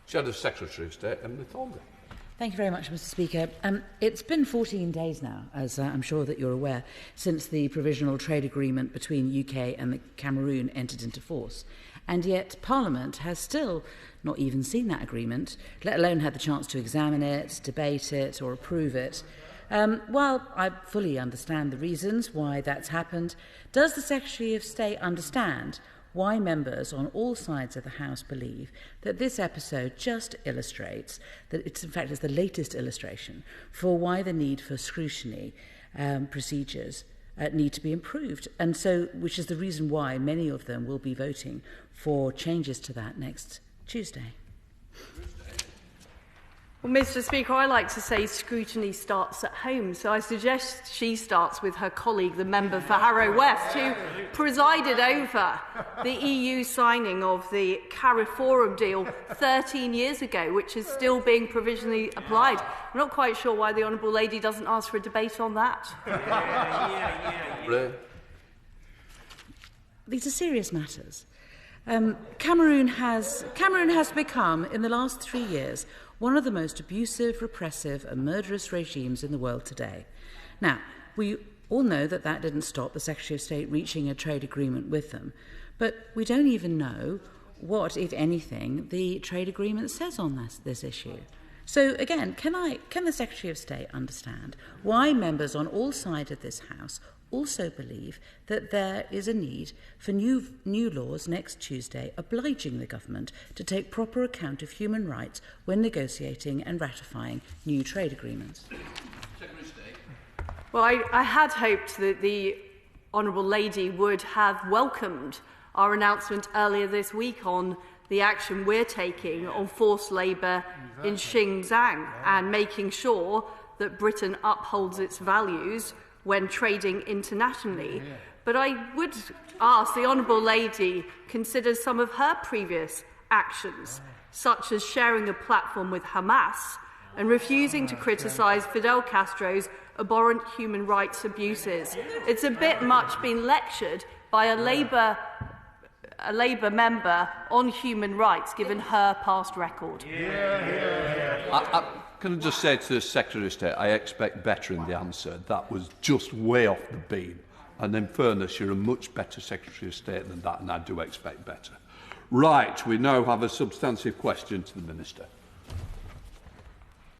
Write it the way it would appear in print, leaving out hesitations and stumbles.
Shadow Secretary of State, Emily Thornberry. Thank you very much, Mr Speaker. It's been 14 days now, as I'm sure that you're aware, since the provisional trade agreement between the UK and the Cameroon entered into force. And yet Parliament has still not even seen that agreement, let alone had the chance to examine it, debate it or approve it. While I fully understand the reasons why that's happened, does the Secretary of State understand why members on all sides of the House believe that this episode just illustrates that it's in fact is the latest illustration for why the need for scrutiny procedures need to be improved, and so which is the reason why many of them will be voting for changes to that next Tuesday? Well, Mr Speaker, I like to say scrutiny starts at home, so I suggest she starts with her colleague, the member for Harrow West, who presided over the EU signing of the CARIFORUM deal 13 years ago, which is still being provisionally applied. I'm not quite sure why the Honourable Lady doesn't ask for a debate on that. These are serious matters. Cameroon has become, in the last 3 years, one of the most abusive, repressive and murderous regimes in the world today. Now, we all know that that didn't stop the Secretary of State reaching a trade agreement with them, but we don't even know what, if anything, the trade agreement says on this issue. So again, can the Secretary of State understand why members on all sides of this House also believe that there is a need for new laws next Tuesday obliging the government to take proper account of human rights when negotiating and ratifying new trade agreements? Secretary of State. Well, I had hoped that the Honourable Lady would have welcomed our announcement earlier this week on the action we're taking on forced labour in Xinjiang and making sure that Britain upholds its values when trading internationally. But I would ask the Honourable Lady consider some of her previous actions, such as sharing a platform with Hamas and refusing to criticise Fidel Castro's abhorrent human rights abuses. It's a bit much being lectured by a Labour member on human rights, given her past record. Can I just say to the Secretary of State, I expect better in the answer. That was just way off the beam. And in fairness, you're a much better Secretary of State than that, and I do expect better. Right, we now have a substantive question to the Minister.